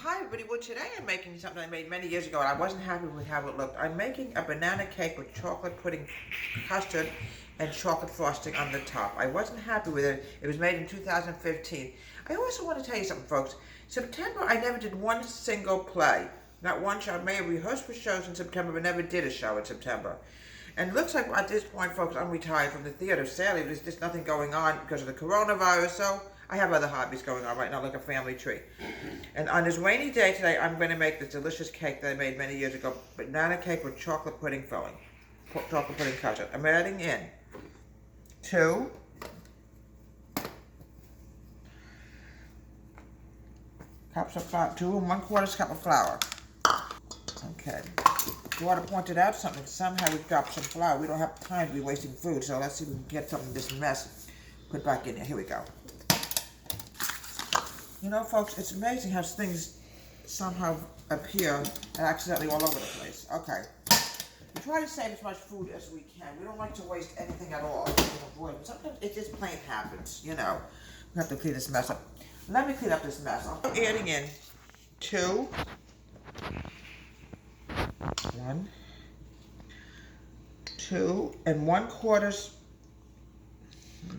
Hi everybody, well today I'm making something I made many years ago and I wasn't happy with how it looked. I'm making a banana cake with chocolate pudding custard and chocolate frosting on the top. I wasn't happy with it. It was made in 2015. I also want to tell you something, folks. September I never did one single play. Not one show. I may have rehearsed for shows in September but never did a show in September. And it looks like at this point, folks, I'm retired from the theater. Sadly, there's just nothing going on because of the coronavirus, so I have other hobbies going on right now, like a family tree. And on this rainy day today, I'm going to make this delicious cake that I made many years ago, banana cake with chocolate pudding filling, chocolate pudding custard. I'm adding in 2 cups of flour, 2 1/4 cup of flour. Okay. You want to point it out something. Somehow we've dropped some flour. We don't have time to be wasting food, so let's see if we can get some of this mess put back in here. Here we go. You know, folks, it's amazing how things somehow appear accidentally all over the place. Okay. We try to save as much food as we can. We don't like to waste anything at all. But sometimes it just plain happens, you know. We have to clean this mess up. Let me clean up this mess. I'm adding in 2 1 2 1/4.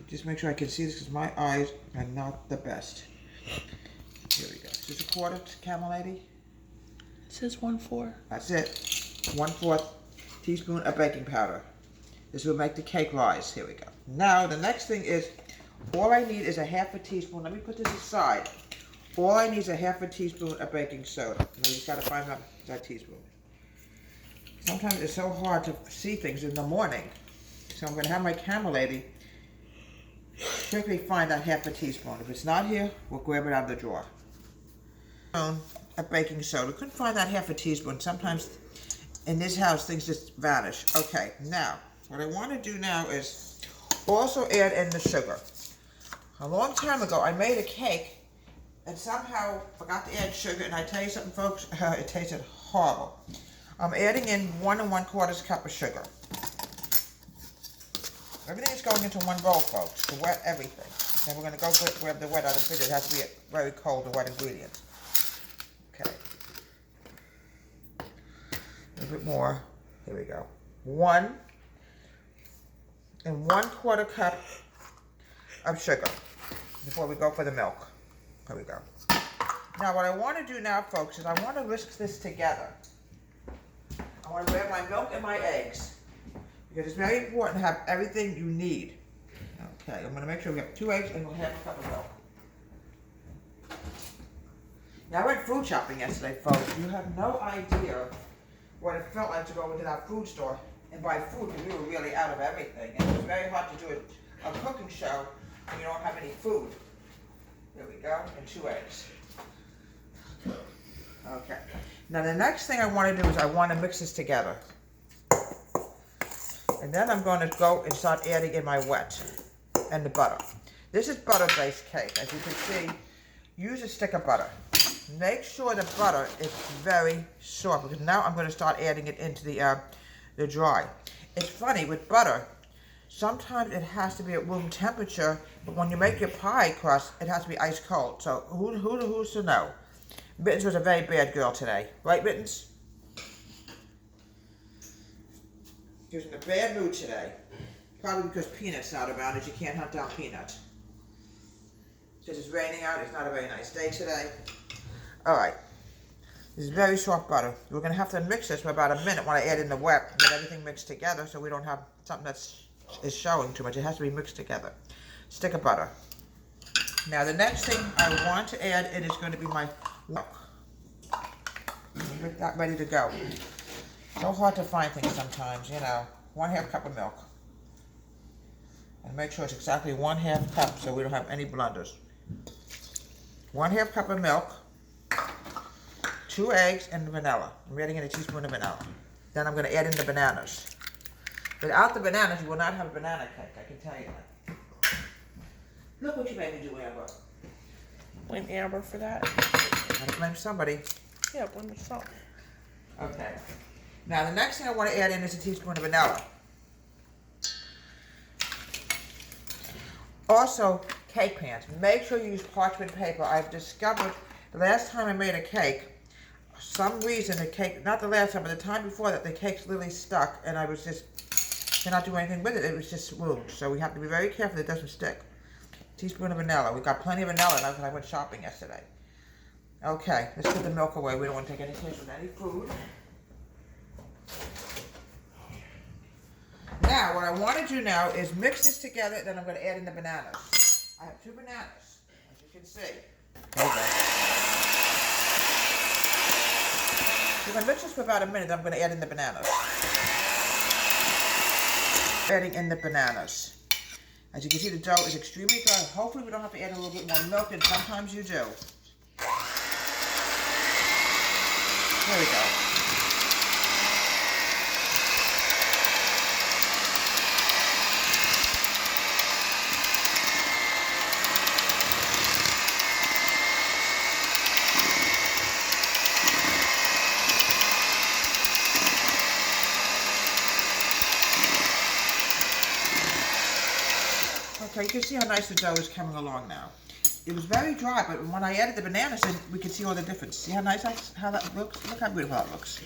Just make sure I can see this because my eyes are not the best. Here we go. Is this a quarter, Camel Lady? It says 1/4. That's it. 1/4 teaspoon of baking powder. This will make the cake rise. Here we go. Now the next thing is, all I need is a 1/2 teaspoon. Let me put this aside. All I need is a 1/2 teaspoon of baking soda. Now you just got to find that teaspoon. Sometimes it's so hard to see things in the morning. So I'm going to have my Camel Lady quickly find that 1/2 teaspoon. If it's not here, we'll grab it out of the drawer. A baking soda. Couldn't find that 1/2 teaspoon. Sometimes in this house things just vanish. Okay, now what I want to do now is also add in the sugar. A long time ago I made a cake and somehow forgot to add sugar, and I tell you something, folks, it tasted horrible. I'm adding in 1 1/4 cup of sugar. Everything is going into one bowl, folks, to wet everything. Then we're going to go grab the wet out of the fridge. It has to be very cold, the wet ingredients. Okay. A little bit more. Here we go. 1 1/4 cup of sugar before we go for the milk. Here we go. Now what I want to do now, folks, is I want to whisk this together. I want to grab my milk and my eggs, because it's very important to have everything you need. Okay, I'm going to make sure we have 2 eggs and we'll have a cup of milk. Now I went food shopping yesterday, folks. You have no idea what it felt like to go into that food store and buy food, because we were really out of everything. And it was very hard to do a cooking show when you don't have any food. There we go, and 2 eggs. Okay. Now the next thing I want to do is I want to mix this together. And then I'm going to go and start adding in my wet and the butter. This is butter-based cake. As you can see, use a stick of butter. Make sure the butter is very soft, because now I'm going to start adding it into the dry. It's funny, with butter, sometimes it has to be at room temperature, but when you make your pie crust, it has to be ice cold. So who's to know? Mittens was a very bad girl today. Right, Mittens? She was in a bad mood today. Probably because Peanut's not around and she can't hunt down Peanut. Because it's raining out, it's not a very nice day today. Alright. This is very soft butter. We're going to have to mix this for about a minute when I add in the wet. Get everything mixed together so we don't have something that's showing too much. It has to be mixed together. Stick of butter. Now the next thing I want to add in is going to be my milk. Get that ready to go. So hard to find things sometimes, you know. 1/2 cup of milk. And make sure it's exactly 1/2 cup so we don't have any blunders. 1/2 cup of milk, 2 eggs, and vanilla. I'm adding in a teaspoon of vanilla. Then I'm going to add in the bananas. Without the bananas, you will not have a banana cake, I can tell you that. Look what you made me do, Amber. Blame Amber for that. I blame somebody. Yeah, blame yourself. Okay. Now the next thing I want to add in is a teaspoon of vanilla. Also, cake pans. Make sure you use parchment paper. I've discovered The last time I made a cake, for some reason the cake, not the last time, but the time before that, the cake's literally stuck, and I was just, cannot do anything with it. It was just smooth. So we have to be very careful it doesn't stick. Teaspoon of vanilla. We got plenty of vanilla now because I went shopping yesterday. Okay, let's put the milk away. We don't want to take any taste with any food. Now, what I want to do now is mix this together, then I'm going to add in the bananas. I have 2 bananas, as you can see. There you go. So if I mix this for about a minute, I'm going to add in the bananas. Adding in the bananas. As you can see, the dough is extremely dry. Hopefully we don't have to add a little bit more milk, and sometimes you do. There we go. Okay, you can see how nice the dough is coming along now. It was very dry, but when I added the bananas in, we could see all the difference. See how nice how that looks? Look how beautiful that looks.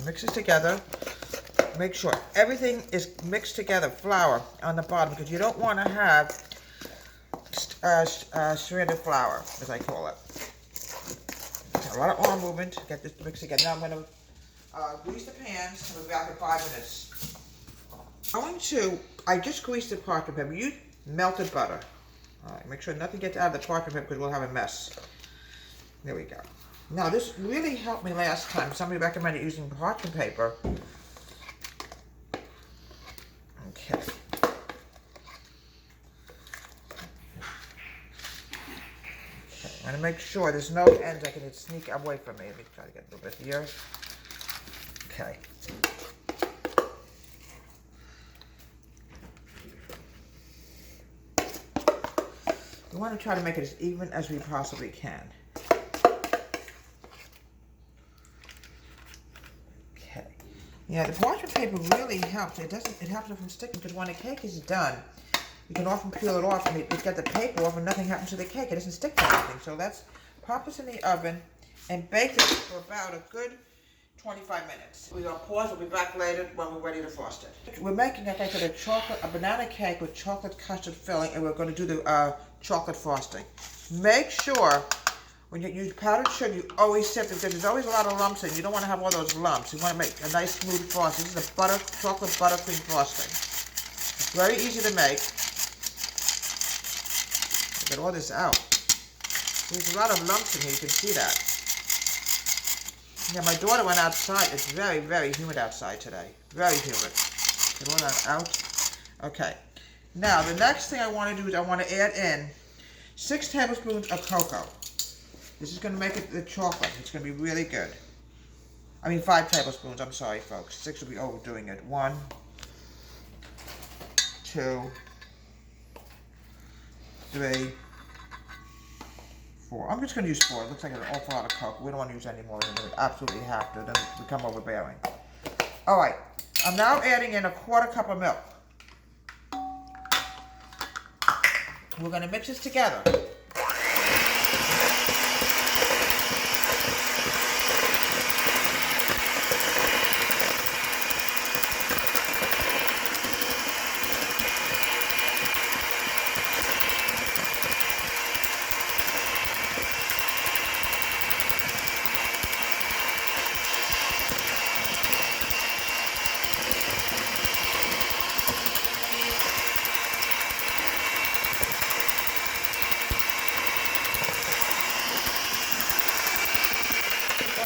Mix it together. Make sure everything is mixed together, flour on the bottom, because you don't want to have stranded flour, as I call it. A lot of arm movement to get this mixed together. Now I'm going to grease the pans. We'll be back in 5 minutes. I just greased the parchment paper. Use melted butter. All right, make sure nothing gets out of the parchment paper because we'll have a mess. There we go. Now this really helped me last time. Somebody recommended using parchment paper. Okay. I'm going to make sure there's no ends that can sneak away from me. Let me try to get a little bit here. Okay. We want to try to make it as even as we possibly can. Okay. Yeah, the parchment paper really helps. It helps it from sticking, because when a cake is done, you can often peel it off and it's got the paper off and nothing happens to the cake. It doesn't stick to anything. So let's pop this in the oven and bake it for about a good 25 minutes. We're going to pause. We'll be back later when we're ready to frost it. We're making, like I said, a banana cake with chocolate custard filling, and we're going to do the chocolate frosting. Make sure when you use powdered sugar, you always sift it, because there's always a lot of lumps in it. You don't want to have all those lumps. You want to make a nice smooth frosting. This is a chocolate buttercream frosting. It's very easy to make. Get all this out. There's a lot of lumps in here. You can see that. Yeah, my daughter went outside. It's very, very humid outside today. Very humid. Get all that out. Okay. Now, the next thing I want to do is I want to add in 6 tablespoons of cocoa. This is going to make it the chocolate. It's going to be really good. I mean, 5 tablespoons. I'm sorry, folks. 6 will be overdoing it. 1, 2, 3, 4. I'm just going to use 4. It looks like an awful lot of cocoa. We don't want to use any more than we absolutely have to. Then we become overbearing. All right. I'm now adding in a 1/4 cup of milk. We're going to mix this together.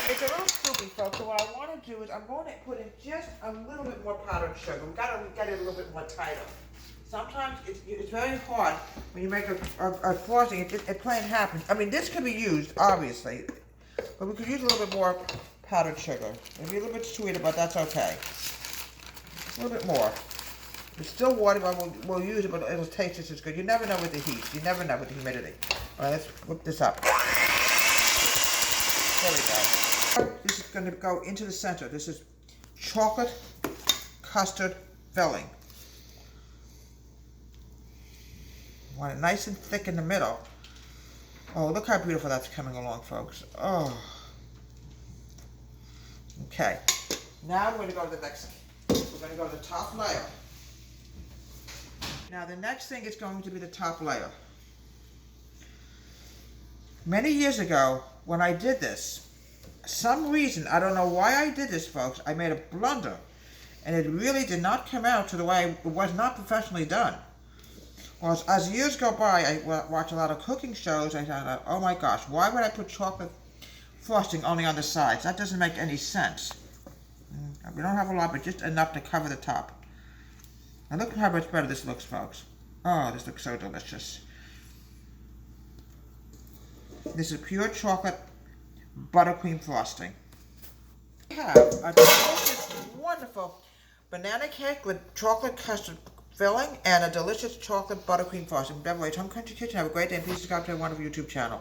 It's a little soupy, folks, so what I want to do is I'm going to put in just a little bit more powdered sugar. We've got to get it a little bit more tighter. Sometimes it's very hard when you make a frosting. It plain happens. I mean, this could be used, obviously, but we could use a little bit more powdered sugar. It'll be a little bit sweeter, but that's okay. A little bit more. It's still water, but we'll use it, but it'll taste just as good. You never know with the heat. You never know with the humidity. All right, let's whip this up. There we go. This is going to go into the center. This is chocolate custard filling. Want it nice and thick in the middle. Oh, look how beautiful that's coming along, folks. Oh. Okay. Now we're going to go to the next thing. We're going to go to the top layer. Now the next thing is going to be the top layer. Many years ago, when I did this, some reason, I don't know why I did this, folks, I made a blunder. And it really did not come out to the way it was not professionally done. Well, as years go by, I watch a lot of cooking shows. I thought, oh my gosh, why would I put chocolate frosting only on the sides? That doesn't make any sense. We don't have a lot, but just enough to cover the top. And look how much better this looks, folks. Oh, this looks so delicious. This is pure chocolate buttercream frosting. We have a delicious, wonderful banana cake with chocolate custard filling and a delicious chocolate buttercream frosting. Beverly's Home Country Kitchen. Have a great day and please subscribe to our wonderful YouTube channel.